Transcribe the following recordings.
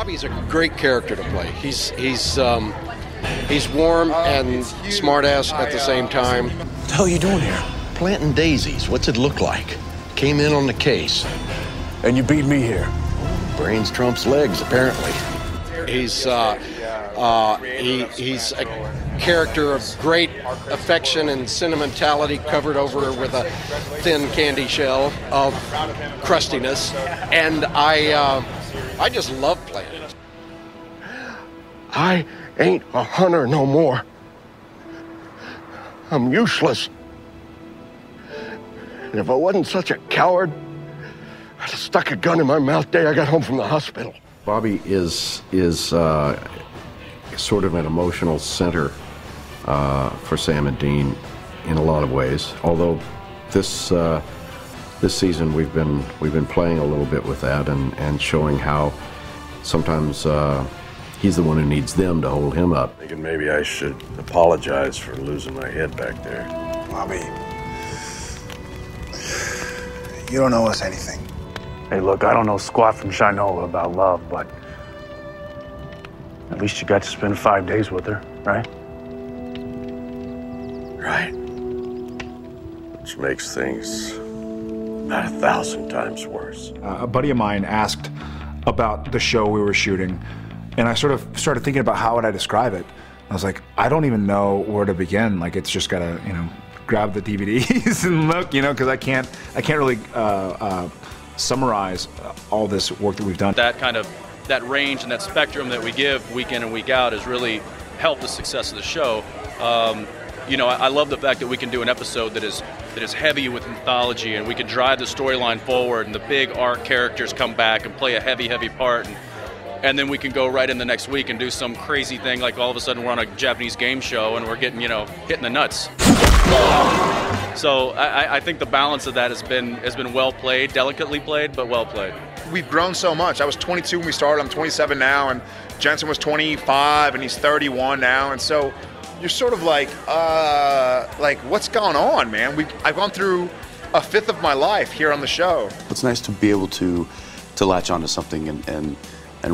Bobby's a great character to play. He's warm and smart-ass at the same time. What the hell are you doing here? Planting daisies. What's it look like? Came in on the case. And you beat me here. Brains trumps legs, apparently. He's a character of great affection and sentimentality covered over with a thin candy shell of crustiness. And I just love playing it. I ain't a hunter no more. I'm useless. And if I wasn't such a coward, I'd have stuck a gun in my mouth the day I got home from the hospital. Bobby is sort of an emotional center for Sam and Dean in a lot of ways. Although this season we've been playing a little bit with that and showing how sometimes he's the one who needs them to hold him up. Thinking maybe I should apologize for losing my head back there. Bobby, you don't owe us anything. Hey, look, I don't know squat from Shinola about love, but at least you got to spend 5 days with her, right? Right. Which makes things about 1,000 times worse. A buddy of mine asked about the show we were shooting, and I sort of started thinking about how would I describe it. I was like, I don't even know where to begin. Like, it's just gotta, grab the DVDs and look, because I can't really summarize all this work that we've done. That range and that spectrum that we give week in and week out has really helped the success of the show. I love the fact that we can do an episode that is heavy with mythology, and we can drive the storyline forward, and the big arc characters come back and play a heavy part, and then we can go right in the next week and do some crazy thing, like all of a sudden we're on a Japanese game show and we're getting, hitting the nuts. So I think the balance of that has been well played, delicately played, but well played. We've grown so much. I was 22 when we started. I'm 27 now, and Jensen was 25, and he's 31 now. And so you're sort of like what's going on, man? I've gone through a fifth of my life here on the show. It's nice to be able to latch onto something and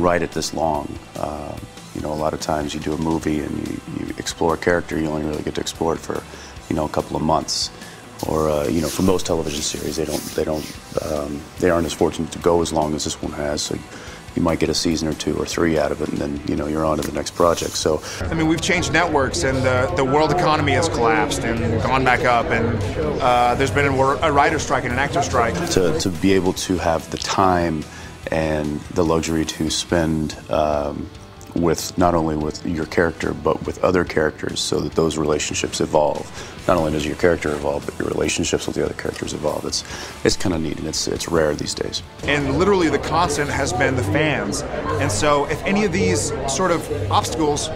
write it this long. A lot of times you do a movie and you explore a character, you only really get to explore it for a couple of months. Or for most television series, they aren't as fortunate to go as long as this one has. So you might get a season or 2 or 3 out of it, and then you're on to the next project. So we've changed networks, and the world economy has collapsed and gone back up, and there's been a writer strike and an actor strike. To be able to have the time and the luxury to spend with not only with your character but with other characters, so that those relationships evolve. Not only does your character evolve, but your relationships with the other characters evolve. It's kind of neat, and it's rare these days. And literally the constant has been the fans. And so if any of these sort of obstacles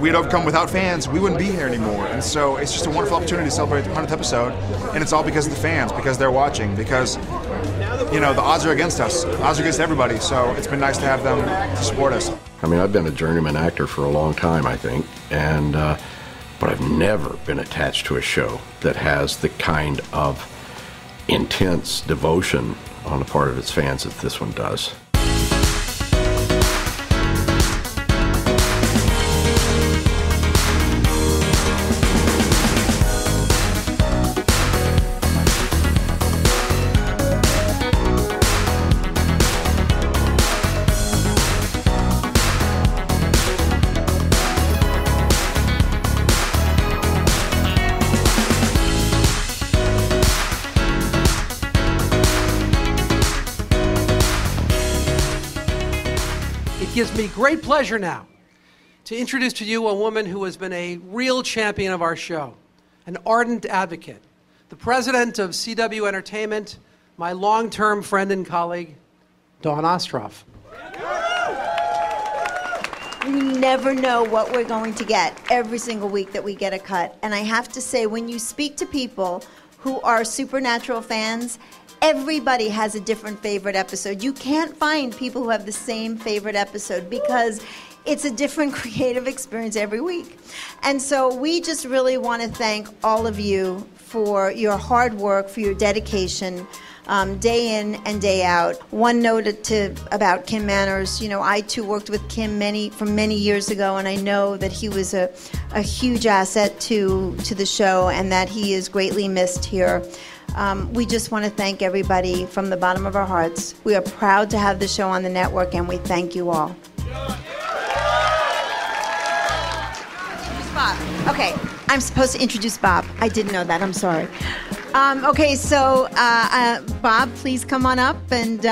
we had overcome without fans, we wouldn't be here anymore. And so it's just a wonderful opportunity to celebrate the 100th episode, and it's all because of the fans, because they're watching, because the odds are against us. The odds are against everybody, so it's been nice to have them to support us. I've been a journeyman actor for a long time, I think, but I've never been attached to a show that has the kind of intense devotion on the part of its fans that this one does. It gives me great pleasure now to introduce to you a woman who has been a real champion of our show, an ardent advocate, the president of CW Entertainment, my long-term friend and colleague, Dawn Ostroff. We never know what we're going to get every single week that we get a cut. And I have to say, when you speak to people who are Supernatural fans, everybody has a different favorite episode. You can't find people who have the same favorite episode because it's a different creative experience every week. And so we just really want to thank all of you for your hard work, for your dedication. day in and day out. One note about Kim Manners. You know, I too worked with Kim many years ago, and I know that he was a huge asset to the show, and that he is greatly missed here. We just want to thank everybody from the bottom of our hearts. We are proud to have the show on the network, and we thank you all. Bob. Okay, I'm supposed to introduce Bob. I didn't know that. I'm sorry. Okay, so Bob, please come on up and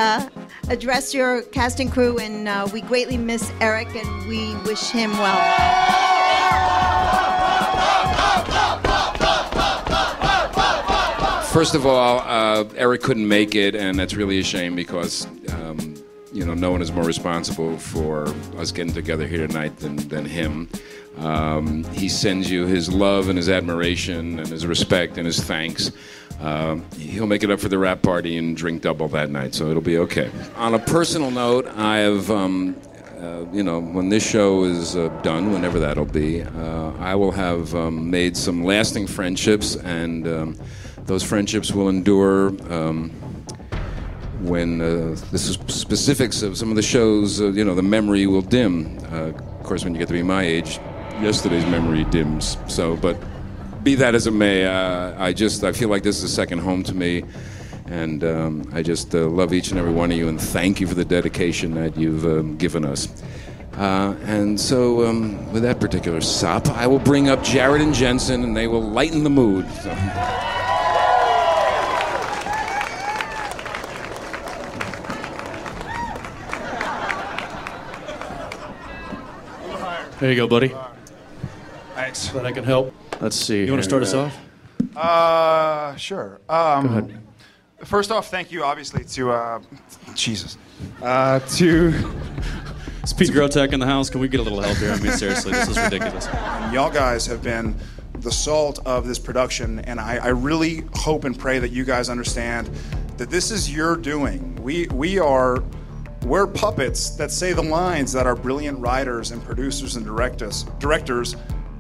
address your cast and crew. And we greatly miss Eric, and we wish him well. First of all, Eric couldn't make it, and that's really a shame because no one is more responsible for us getting together here tonight than him. He sends you his love and his admiration and his respect and his thanks. He'll make it up for the rap party and drink double that night, so it'll be okay. On a personal note, I have, when this show is done, whenever that'll be, I will have made some lasting friendships, and those friendships will endure when the specifics of some of the shows, the memory will dim. Of course, when you get to be my age, yesterday's memory dims. So, but be that as it may, I feel like this is a second home to me, and I just love each and every one of you, and thank you for the dedication that you've given us. And so, with that particular sop, I will bring up Jared and Jensen, and they will lighten the mood. So. There you go, buddy. Thanks. Glad I can help. Let's see. You want to start us off? Sure. Go ahead. First off, thank you, obviously, to Jesus. It's Pete Grotek in the house. Can we get a little help here? I mean, seriously, this is ridiculous. Y'all guys have been the salt of this production, and I really hope and pray that you guys understand that this is your doing. We're puppets that say the lines that our brilliant writers and producers and directors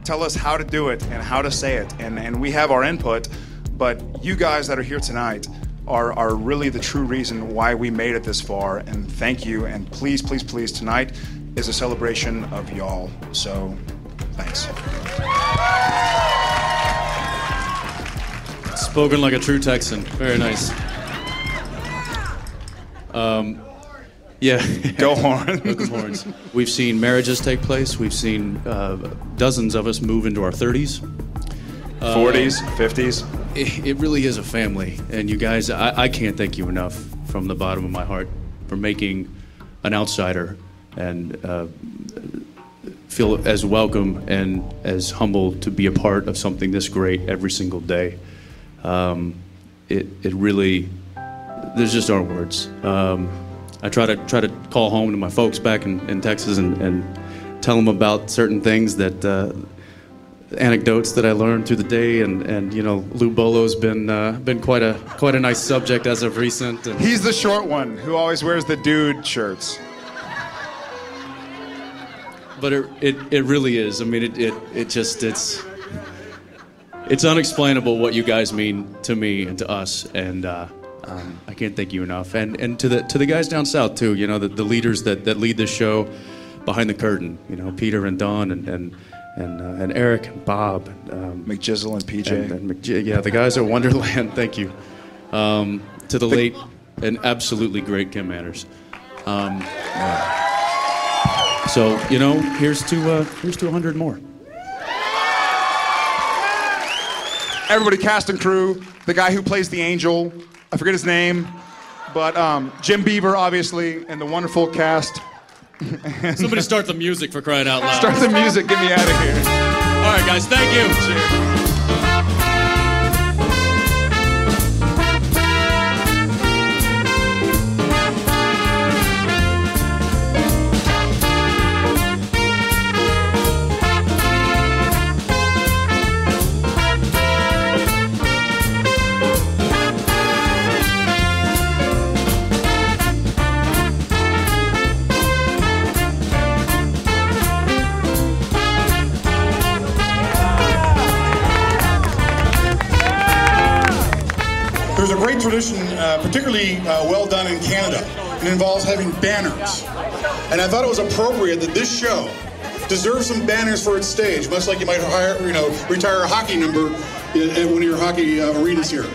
tell us how to do it and how to say it. And we have our input, but you guys that are here tonight are really the true reason why we made it this far. And thank you. And please, please, please, tonight is a celebration of y'all. So, thanks. Spoken like a true Texan. Very nice. Yeah. Go Horn. Go Horns. We've seen marriages take place. We've seen dozens of us move into our 30s. 40s, 50s. It really is a family. And you guys, I can't thank you enough from the bottom of my heart for making an outsider and feel as welcome and as humble to be a part of something this great every single day. It really, there's just aren't words. I try to call home to my folks back in Texas and tell them about certain things that anecdotes that I learned through the day, and Lou Bolo's been quite a nice subject as of recent. And he's the short one who always wears the dude shirts. But it really is. I mean, it's unexplainable what you guys mean to me and to us, and I can't thank you enough. And to the guys down south too. The leaders that lead this show behind the curtain. Peter and Don and Eric and Bob and McJizzle and PJ. Yeah, the guys at Wonderland. Thank you. To the late and absolutely great Kim Manners. So here's to 100 more. Everybody, cast and crew. The guy who plays the angel, I forget his name, but Jim Beaver, obviously, and the wonderful cast. Somebody start the music, for crying out loud. Start the music. Get me out of here. All right, guys. Thank you. Cheers. tradition particularly well done in Canada. It involves having banners. And I thought it was appropriate that this show deserves some banners for its stage, much like you might retire a hockey number at one of your hockey arenas here.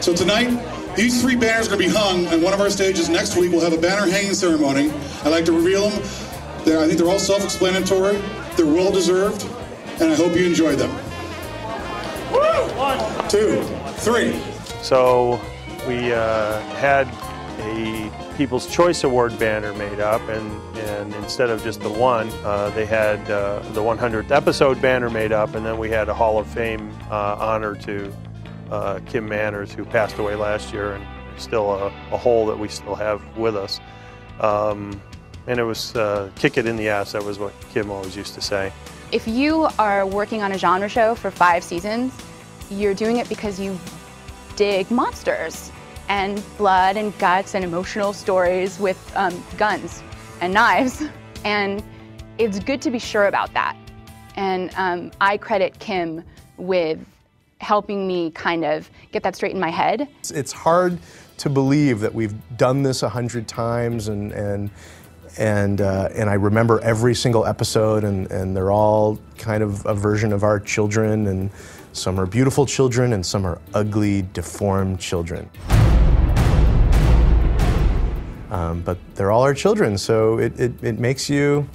So tonight, these 3 banners are going to be hung on one of our stages. Next week, we'll have a banner hanging ceremony. I'd like to reveal them. I think they're all self-explanatory. They're well-deserved, and I hope you enjoy them. 1, 2, 3. So we had a People's Choice Award banner made up, and instead of just the one, they had the 100th episode banner made up, and then we had a Hall of Fame honor to Kim Manners, who passed away last year, and still a hole that we still have with us. And it was kick it in the ass. That was what Kim always used to say. If you are working on a genre show for 5 seasons, you're doing it because you dig monsters and blood and guts and emotional stories with guns and knives. And it's good to be sure about that. And I credit Kim with helping me kind of get that straight in my head. It's hard to believe that we've done this 100 times, and I remember every single episode, and they're all kind of a version of our children, and some are beautiful children and some are ugly, deformed children. But they're all our children, so it makes you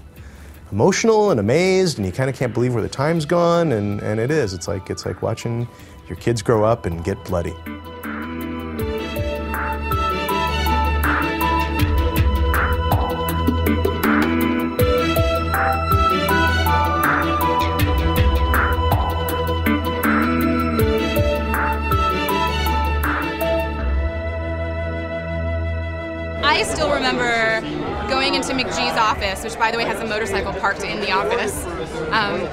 emotional and amazed, and you kind of can't believe where the time's gone, and it is. It's like watching your kids grow up and get bloody. I still remember going into McGee's office, which by the way has a motorcycle parked in the office,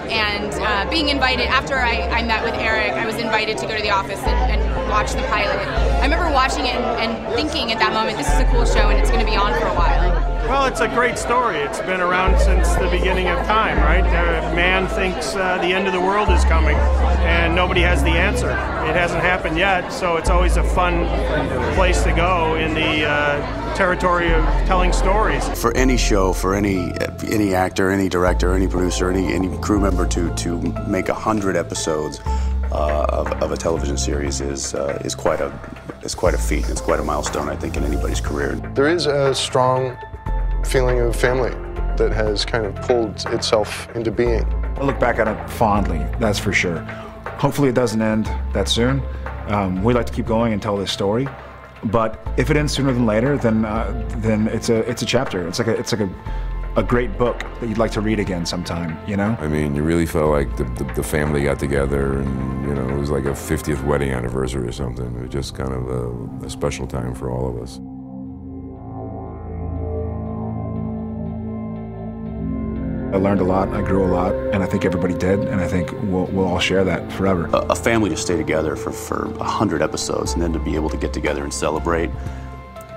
and being invited, after I met with Eric, I was invited to go to the office and watch the pilot. I remember watching it and thinking at that moment, this is a cool show and it's going to be on for a while. Well, it's a great story. It's been around since the beginning of time, right? Man thinks the end of the world is coming, and nobody has the answer. It hasn't happened yet, so it's always a fun place to go in the territory of telling stories. For any show, for any actor, any director, any producer, any crew member to make 100 episodes of a television series is quite a feat. It's quite a milestone, I think, in anybody's career. There is a strong feeling of family that has kind of pulled itself into being. I look back at it fondly, that's for sure. Hopefully it doesn't end that soon. We'd like to keep going and tell this story, but if it ends sooner than later, then it's a chapter. It's like a great book that you'd like to read again sometime, you know? I mean, you really felt like the family got together, and you know, it was like a 50th wedding anniversary or something. It was just kind of a special time for all of us. I learned a lot, I grew a lot, and I think everybody did, and I think we'll all share that forever. A family to stay together for 100 episodes and then to be able to get together and celebrate,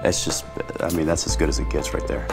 that's just, I mean, that's as good as it gets right there.